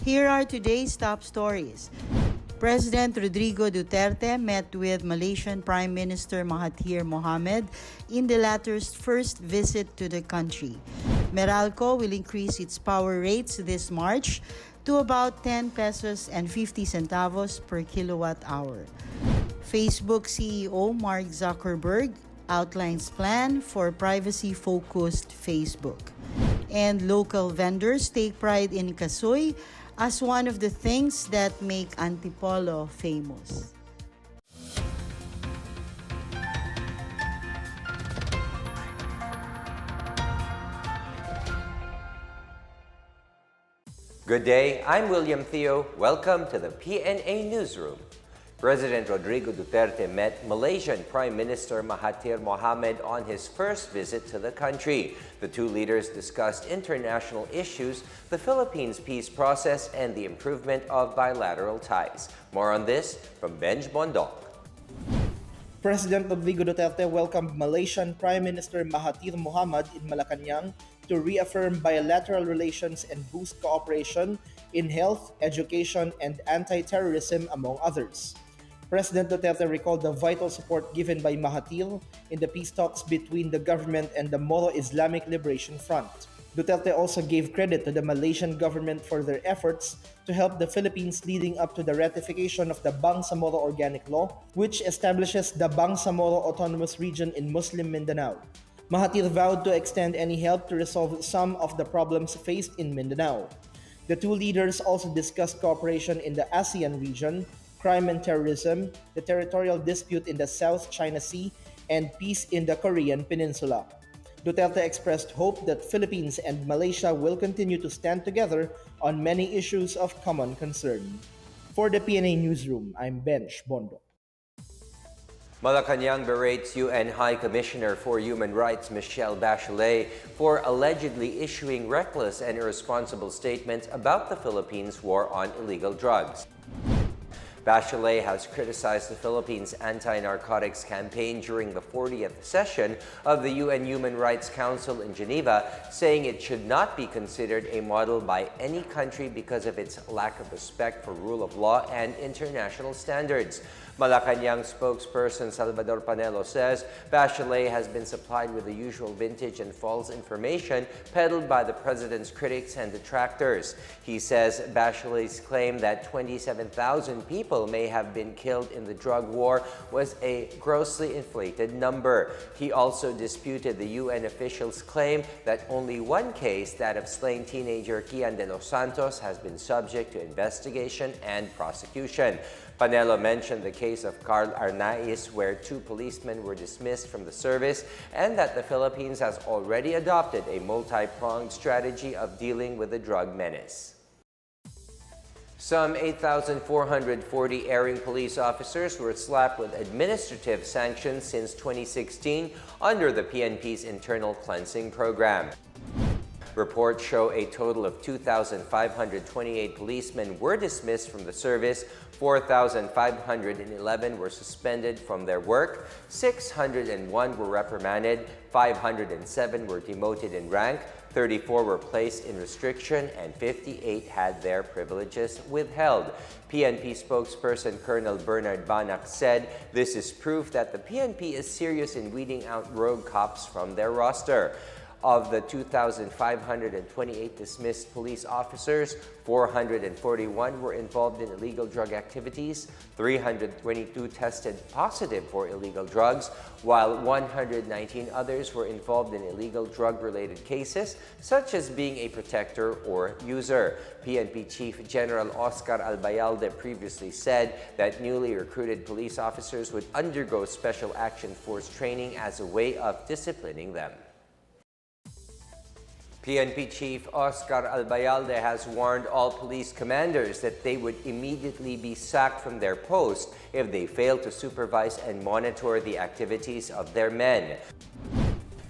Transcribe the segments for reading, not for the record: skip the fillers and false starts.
Here are today's top stories. President Rodrigo Duterte met with Malaysian Prime Minister Mahathir Mohamad in the latter's first visit to the country. Meralco will increase its power rates this March to about 10 pesos and 50 centavos per kilowatt hour. Facebook CEO Mark Zuckerberg outlines plan for privacy-focused Facebook. And local vendors take pride in kasoy as one of the things that make Antipolo famous. Good day, I'm William Theo. Welcome to the PNA Newsroom. President Rodrigo Duterte met Malaysian Prime Minister Mahathir Mohamad on his first visit to the country. The two leaders discussed international issues, the Philippines' peace process, and the improvement of bilateral ties. More on this from Benj Bondok. President Rodrigo Duterte welcomed Malaysian Prime Minister Mahathir Mohamad in Malacanang to reaffirm bilateral relations and boost cooperation in health, education, and anti-terrorism, among others. President Duterte recalled the vital support given by Mahathir in the peace talks between the government and the Moro Islamic Liberation Front. Duterte also gave credit to the Malaysian government for their efforts to help the Philippines leading up to the ratification of the Bangsamoro Organic Law, which establishes the Bangsamoro Autonomous Region in Muslim Mindanao. Mahathir vowed to extend any help to resolve some of the problems faced in Mindanao. The two leaders also discussed cooperation in the ASEAN region, crime and terrorism, the territorial dispute in the South China Sea, and peace in the Korean Peninsula. Duterte expressed hope that Philippines and Malaysia will continue to stand together on many issues of common concern. For the PNA Newsroom, I'm Benj Bondok. Malacanang berates UN High Commissioner for Human Rights Michelle Bachelet for allegedly issuing reckless and irresponsible statements about the Philippines' war on illegal drugs. Bachelet has criticized the Philippines' anti-narcotics campaign during the 40th session of the UN Human Rights Council in Geneva, saying it should not be considered a model by any country because of its lack of respect for rule of law and international standards. Malacanang spokesperson Salvador Panelo says Bachelet has been supplied with the usual vintage and false information peddled by the president's critics and detractors. He says Bachelet's claim that 27,000 people may have been killed in the drug war was a grossly inflated number. He also disputed the UN officials' claim that only one case, that of slain teenager Kian de los Santos, has been subject to investigation and prosecution. Panelo mentioned the case of Carl Arnaiz, where two policemen were dismissed from the service, and that the Philippines has already adopted a multi-pronged strategy of dealing with the drug menace. Some 8,440 erring police officers were slapped with administrative sanctions since 2016 under the PNP's internal cleansing program. Reports show a total of 2,528 policemen were dismissed from the service, 4,511 were suspended from their work, 601 were reprimanded, 507 were demoted in rank, 34 were placed in restriction, and 58 had their privileges withheld. PNP spokesperson Colonel Bernard Banac said this is proof that the PNP is serious in weeding out rogue cops from their roster. Of the 2,528 dismissed police officers, 441 were involved in illegal drug activities, 322 tested positive for illegal drugs, while 119 others were involved in illegal drug-related cases, such as being a protector or user. PNP Chief General Oscar Albayalde previously said that newly recruited police officers would undergo Special Action Force training as a way of disciplining them. PNP Chief Oscar Albayalde has warned all police commanders that they would immediately be sacked from their post if they fail to supervise and monitor the activities of their men.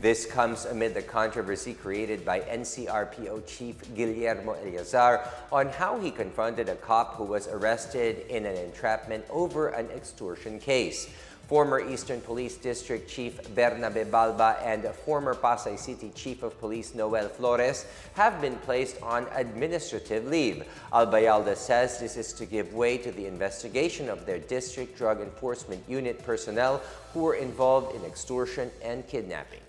This comes amid the controversy created by NCRPO Chief Guillermo Eleazar on how he confronted a cop who was arrested in an entrapment over an extortion case. Former Eastern Police District Chief Bernabe Balba and former Pasay City Chief of Police Noel Flores have been placed on administrative leave. Albayalde says this is to give way to the investigation of their District Drug Enforcement Unit personnel who were involved in extortion and kidnapping.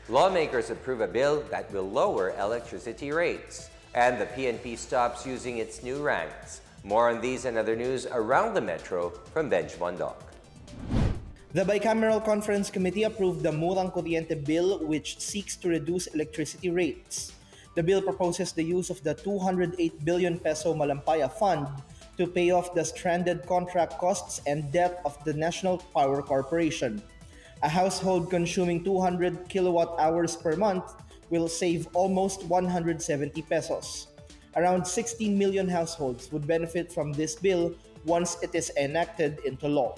Lawmakers approve a bill that will lower electricity rates, and the PNP stops using its new ranks. More on these and other news around the metro from Benj Mondok. The Bicameral Conference Committee approved the Murang Kuryente Bill, which seeks to reduce electricity rates. The bill proposes the use of the 208 billion peso Malampaya Fund to pay off the stranded contract costs and debt of the National Power Corporation. A household consuming 200 kilowatt hours per month will save almost 170 pesos. Around 16 million households would benefit from this bill once it is enacted into law.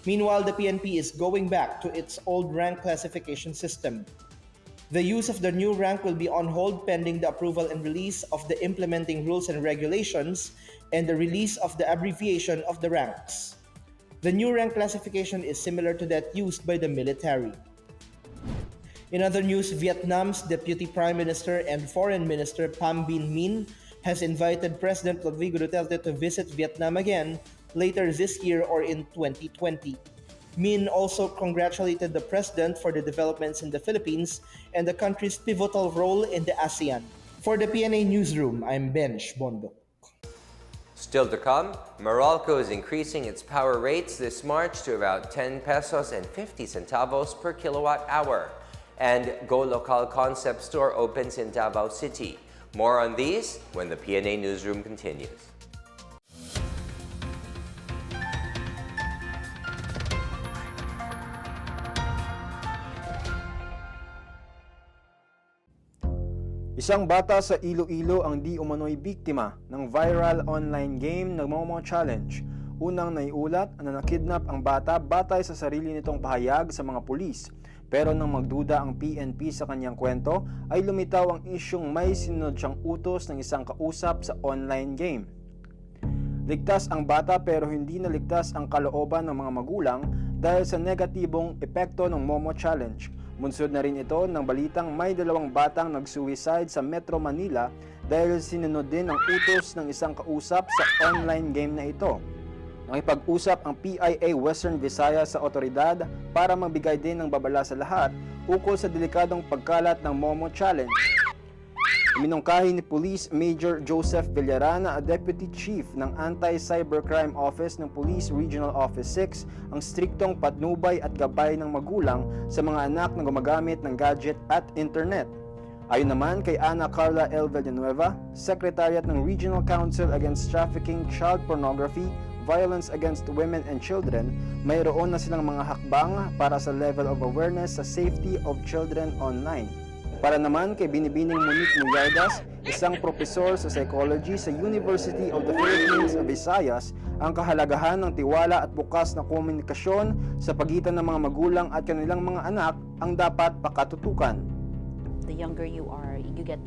Meanwhile, the PNP is going back to its old rank classification system. The use of the new rank will be on hold pending the approval and release of the implementing rules and regulations and the release of the abbreviation of the ranks. The new rank classification is similar to that used by the military. In other news, Vietnam's Deputy Prime Minister and Foreign Minister Pham Binh Minh has invited President Rodrigo Duterte to visit Vietnam again later this year or in 2020. Minh also congratulated the president for the developments in the Philippines and the country's pivotal role in the ASEAN. For the PNA Newsroom, I'm Benj Mondok. Still to come, Meralco is increasing its power rates this March to about 10 pesos and 50 centavos per kilowatt hour. And Go Local concept store opens in Davao City. More on these when the PNA Newsroom continues. Isang bata sa Iloilo ang di umano'y biktima ng viral online game na Momo Challenge. Unang naiulat na nakidnap ang bata batay sa sarili nitong pahayag sa mga pulis. Pero nang magduda ang PNP sa kanyang kwento, ay lumitaw ang isyong may sinunod siyang utos ng isang kausap sa online game. Ligtas ang bata pero hindi naligtas ang kalooban ng mga magulang dahil sa negatibong epekto ng Momo Challenge. Munsod na rin ito ng balitang may 2 batang nag-suicide sa Metro Manila dahil sinunod din ang utos ng isang kausap sa online game na ito. Nakipag-usap ang PIA Western Visayas sa otoridad para magbigay din ng babala sa lahat ukol sa delikadong pagkalat ng Momo Challenge. Iminungkahi ni Police Major Joseph Villaran, Deputy Chief ng Anti-Cybercrime Office ng Police Regional Office 6, ang striktong patnubay at gabay ng magulang sa mga anak na gumagamit ng gadget at internet. Ayon naman kay Ana Carla L. Villanueva, Secretariat ng Regional Council Against Trafficking, Child Pornography, Violence Against Women and Children, mayroon na silang mga hakbang para sa level of awareness sa safety of children online. Para naman kay Binibining Monique Muyardas, isang profesor sa psychology sa University of the Philippines of Visayas, ang kahalagahan ng tiwala at bukas na komunikasyon sa pagitan ng mga magulang at kanilang mga anak ang dapat pakatutukan. The younger you are, you get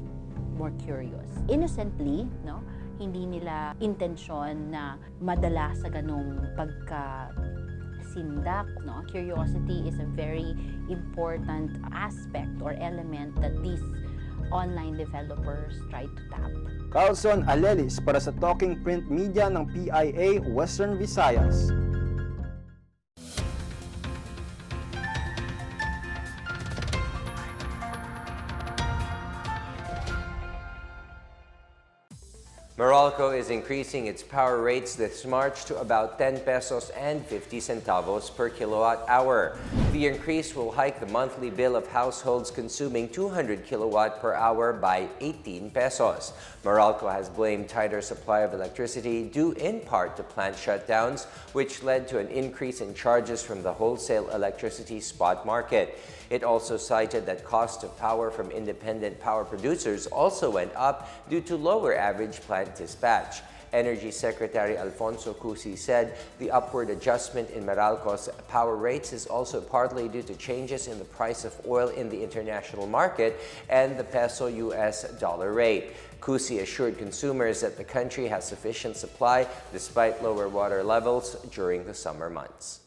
more curious. Innocently, no? Hindi nila intensyon na madala sa ganong pagkasindak, no? Curiosity is a very important aspect or element that these online developers try to tap. Carlson Alelis para sa Talking Print Media ng PIA Western Visayas. Meralco is increasing its power rates this March to about 10 pesos and 50 centavos per kilowatt hour. The increase will hike the monthly bill of households consuming 200 kilowatt per hour by 18 pesos. Meralco has blamed tighter supply of electricity due in part to plant shutdowns, which led to an increase in charges from the wholesale electricity spot market. It also cited that cost of power from independent power producers also went up due to lower average plant dispatch. Energy Secretary Alfonso Cusi said the upward adjustment in Meralco's power rates is also partly due to changes in the price of oil in the international market and the peso-US dollar rate. Cusi assured consumers that the country has sufficient supply despite lower water levels during the summer months.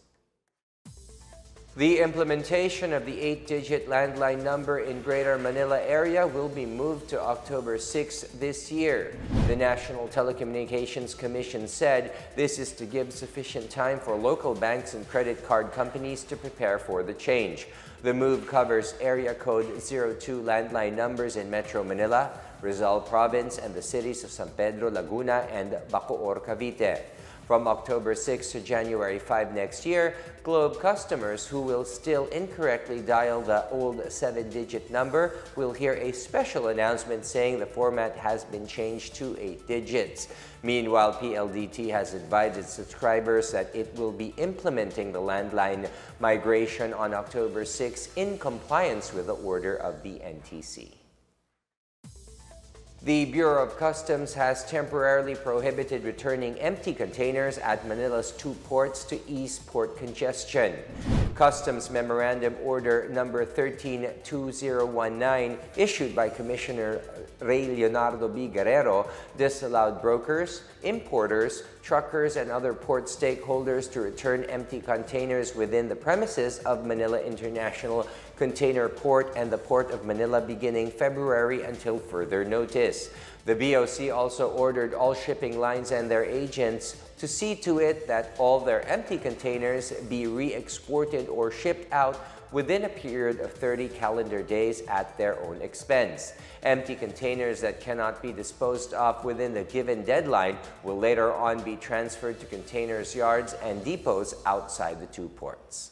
The implementation of the 8-digit landline number in Greater Manila area will be moved to October 6 this year. The National Telecommunications Commission said this is to give sufficient time for local banks and credit card companies to prepare for the change. The move covers area code 02 landline numbers in Metro Manila, Rizal Province, and the cities of San Pedro, Laguna, and Bacoor, Cavite. From October 6 to January 5 next year, Globe customers who will still incorrectly dial the old 7-digit number will hear a special announcement saying the format has been changed to 8 digits. Meanwhile, PLDT has advised its subscribers that it will be implementing the landline migration on October 6 in compliance with the order of the NTC. The Bureau of Customs has temporarily prohibited returning empty containers at Manila's 2 ports to ease port congestion. Customs Memorandum Order number 132019 issued by Commissioner Ray Leonardo B. Guerrero disallowed brokers, importers, truckers, and other port stakeholders to return empty containers within the premises of Manila International Container Port and the Port of Manila beginning February until further notice. The BOC also ordered all shipping lines and their agents to see to it that all their empty containers be re-exported or shipped out within a period of 30 calendar days at their own expense. Empty containers that cannot be disposed of within the given deadline will later on be transferred to containers yards and depots outside the 2 ports.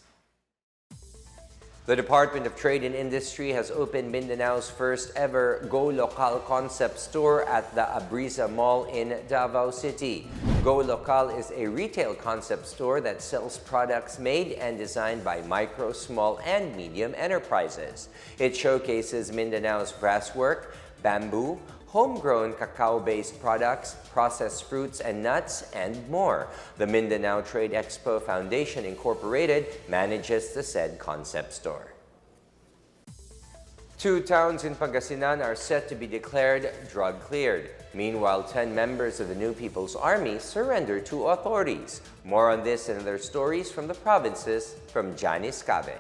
The Department of Trade and Industry has opened Mindanao's first ever Go Local concept store at the Abrisa Mall in Davao City. Go Local is a retail concept store that sells products made and designed by micro, small, and medium enterprises. It showcases Mindanao's brasswork, bamboo, homegrown cacao-based products, processed fruits and nuts, and more. The Mindanao Trade Expo Foundation Incorporated manages the said concept store. 2 towns in Pangasinan are set to be declared drug-cleared. Meanwhile, 10 members of the New People's Army surrender to authorities. More on this and other stories from the provinces from Janice Cabe.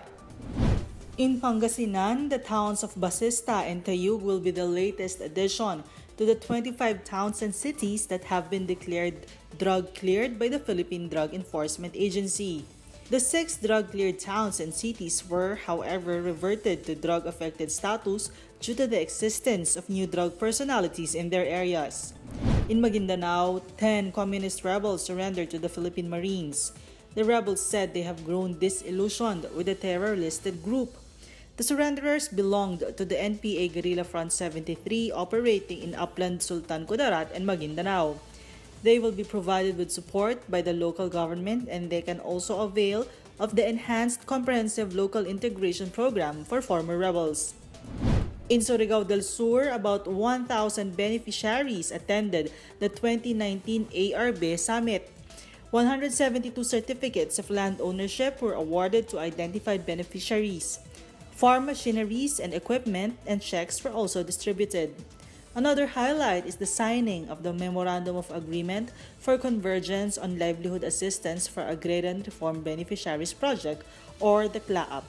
In Pangasinan, the towns of Basista and Tayug will be the latest addition to the 25 towns and cities that have been declared drug-cleared by the Philippine Drug Enforcement Agency. The 6 drug-cleared towns and cities were, however, reverted to drug-affected status due to the existence of new drug personalities in their areas. In Maguindanao, 10 communist rebels surrendered to the Philippine Marines. The rebels said they have grown disillusioned with the terror-listed group. The surrenderers belonged to the NPA Guerrilla Front 73 operating in Upland, Sultan Kudarat, and Maguindanao. They will be provided with support by the local government, and they can also avail of the Enhanced Comprehensive Local Integration Program for former rebels. In Surigao del Sur, about 1,000 beneficiaries attended the 2019 ARB Summit. 172 certificates of land ownership were awarded to identified beneficiaries. Farm machineries and equipment and checks were also distributed. Another highlight is the signing of the Memorandum of Agreement for Convergence on Livelihood Assistance for Agrarian Reform Beneficiaries Project, or the CLAAP.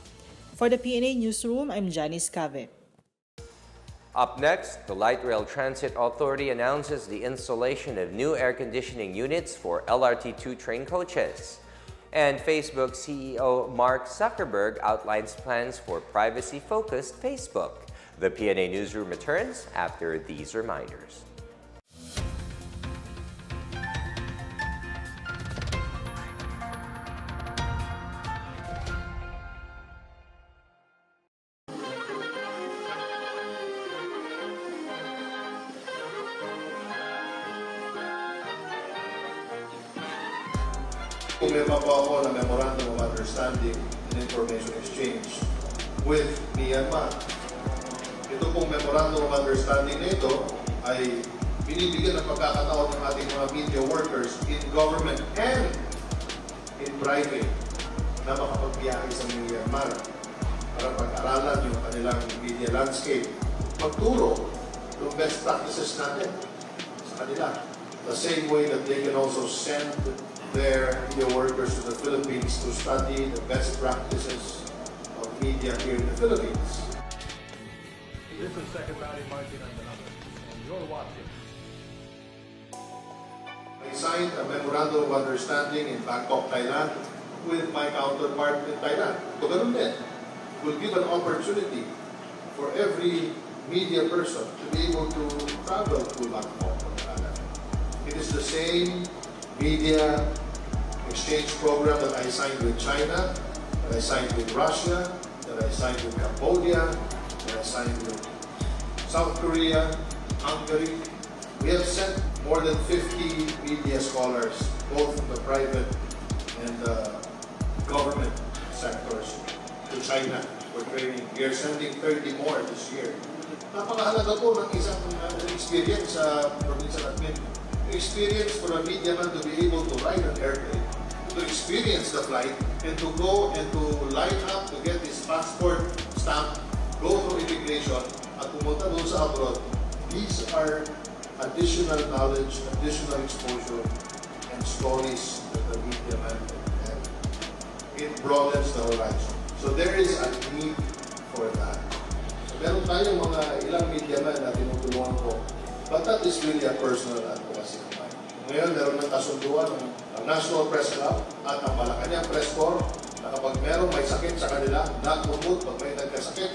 For the PNA Newsroom, I'm Janice Cabe. Up next, the Light Rail Transit Authority announces the installation of new air conditioning units for LRT2 train coaches. And Facebook CEO Mark Zuckerberg outlines plans for privacy-focused Facebook. The PNA Newsroom returns after these reminders. Problema po ako na Memorandum of Understanding and Information Exchange with Myanmar. Ito pong Memorandum of Understanding nito ay binibigyan ng pagkakataon ng ating mga media workers in government and in private na makapagbiyahe sa Myanmar para pag-aralan yung kanilang media landscape, magturo ng best practices natin sa kanila. The same way that they can also send their media workers to the Philippines to study the best practices of media here in the Philippines. This is Second Valley Martin and you're watching. I signed a memorandum of understanding in Bangkok, Thailand with my counterpart in Thailand. So ganun din, will give an opportunity for every media person to be able to travel to Bangkok. It is the same media exchange program that I signed with China, that I signed with Russia, that I signed with Cambodia, that I signed with South Korea, Hungary. We have sent more than 50 media scholars, both from the private and the government sectors, to China for training. We are sending 30 more this year. Napakahalaga po ng isang experience sa probinsya natin. Experience for a media man to be able to ride an airplane, to experience the flight, and to go and to line up to get his passport stamp, go through immigration, at pumunta doon sa abroad. These are additional knowledge, additional exposure, and stories that the media man can have. It broadens the horizon. So there is a need for that. So meron tayong mga ilang media man na tinutulungan ko, but that is really a personal advocacy of mine. Ngayon, meron ng kasunduan ng National Press Club at ang Malacanang Press Corps na kapag meron may sakit sa kanila, not promote pag may nagkasakit,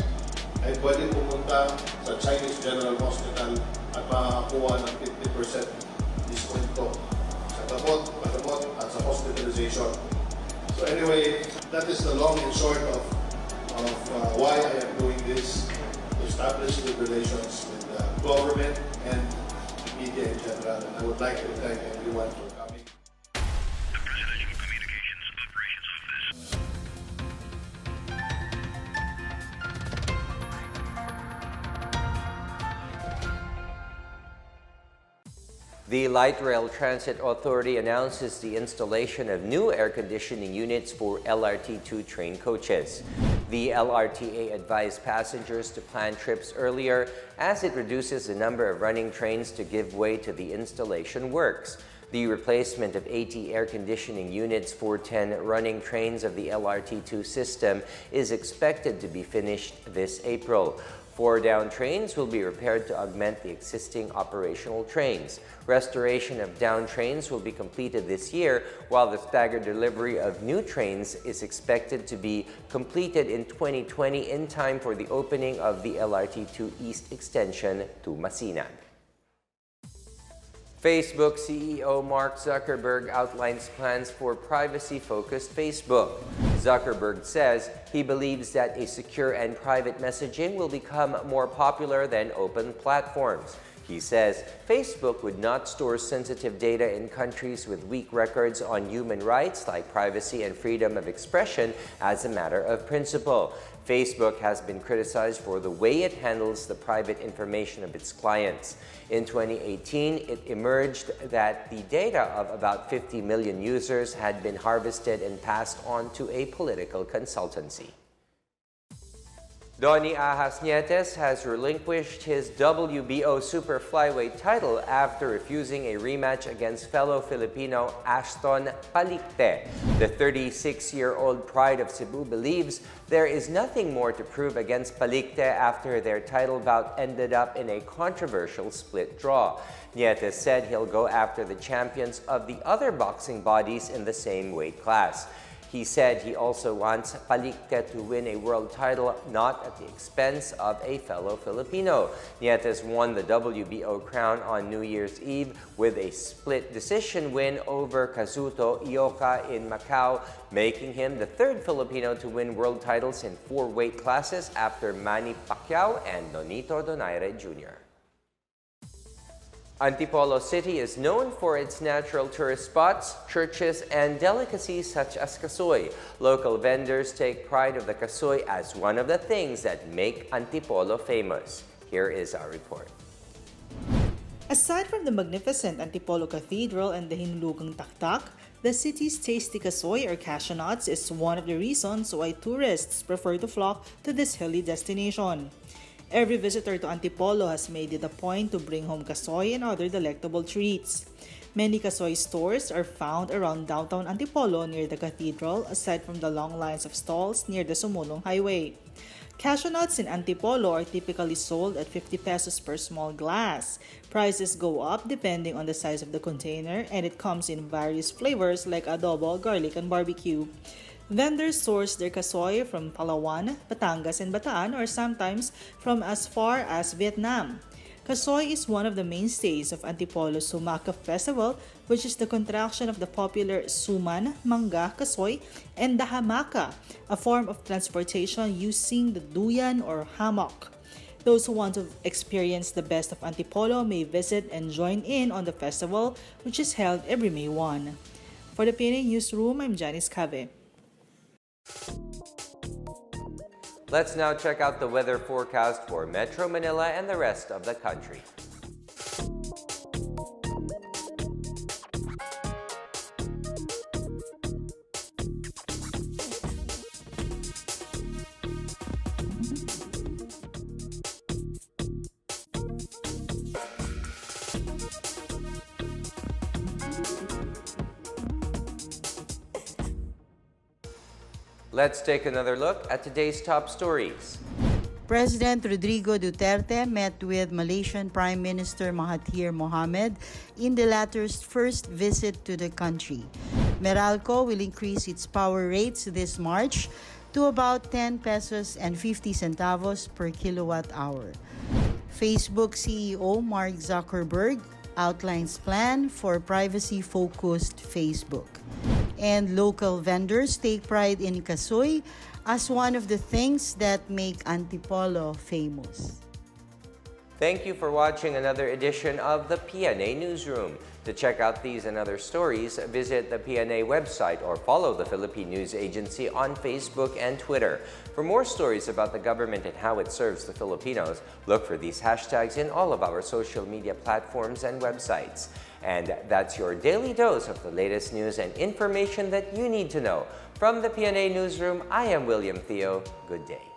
ay pwede pumunta sa Chinese General Hospital at makakuha ng 50% discount sa gamot, at sa hospitalization. So anyway, that is the long and short of why I am doing this, to establish good relations with the government and media in general. And I would like to thank everyone for coming. The Presidential Communications Operations Office. The Light Rail Transit Authority announces the installation of new air conditioning units for LRT2 train coaches. The LRTA advised passengers to plan trips earlier as it reduces the number of running trains to give way to the installation works. The replacement of 80 air conditioning units for 10 running trains of the LRT2 system is expected to be finished this April. 4 down trains will be repaired to augment the existing operational trains. Restoration of down trains will be completed this year, while the staggered delivery of new trains is expected to be completed in 2020 in time for the opening of the LRT2 East extension to Masinag. Facebook CEO Mark Zuckerberg outlines plans for privacy-focused Facebook. Zuckerberg says he believes that a secure and private messaging will become more popular than open platforms. He says Facebook would not store sensitive data in countries with weak records on human rights like privacy and freedom of expression as a matter of principle. Facebook has been criticized for the way it handles the private information of its clients. In 2018, it emerged that the data of about 50 million users had been harvested and passed on to a political consultancy. Donnie Ahas Nietes has relinquished his WBO Super Flyweight title after refusing a rematch against fellow Filipino Ashton Palicte. The 36-year-old pride of Cebu believes there is nothing more to prove against Palicte after their title bout ended up in a controversial split draw. Nietes said he'll go after the champions of the other boxing bodies in the same weight class. He said he also wants Palicte to win a world title, not at the expense of a fellow Filipino. Nietes won the WBO crown on New Year's Eve with a split decision win over Kazuto Ioka in Macau, making him the third Filipino to win world titles in 4 weight classes after Manny Pacquiao and Nonito Donaire Jr. Antipolo City is known for its natural tourist spots, churches, and delicacies such as kasoy. Local vendors take pride of the kasoy as one of the things that make Antipolo famous. Here is our report. Aside from the magnificent Antipolo Cathedral and the Hinulugang Taktak, the city's tasty kasoy or cashew nuts is one of the reasons why tourists prefer to flock to this hilly destination. Every visitor to Antipolo has made it a point to bring home kasoy and other delectable treats. Many kasoy stores are found around downtown Antipolo near the cathedral, aside from the long lines of stalls near the Sumulong Highway. Cashew nuts in Antipolo are typically sold at 50 pesos per small glass. Prices go up depending on the size of the container, and it comes in various flavors like adobo, garlic, and barbecue. Vendors source their kasoy from Palawan, Batangas, and Bataan, or sometimes from as far as Vietnam. Kasoy is one of the mainstays of Antipolo's Sumaka Festival, which is the contraction of the popular suman, mangga, kasoy, and the hamaka, a form of transportation using the duyan or hammock. Those who want to experience the best of Antipolo may visit and join in on the festival, which is held every May 1. For the PNA Newsroom, I'm Janice Cave. Let's now check out the weather forecast for Metro Manila and the rest of the country. Let's take another look at today's top stories. President Rodrigo Duterte met with Malaysian Prime Minister Mahathir Mohamed in the latter's first visit to the country. Meralco will increase its power rates this March to about 10 pesos and 50 centavos per kilowatt hour. Facebook CEO Mark Zuckerberg outlines plan for privacy-focused Facebook. And local vendors take pride in kasoy as one of the things that make Antipolo famous. Thank you for watching another edition of the PNA Newsroom. To check out these and other stories, visit the PNA website or follow the Philippine News Agency on Facebook and Twitter. For more stories about the government and how it serves the Filipinos, look for these hashtags in all of our social media platforms and websites. And that's your daily dose of the latest news and information that you need to know. From the PNA Newsroom, I am William Theo. Good day.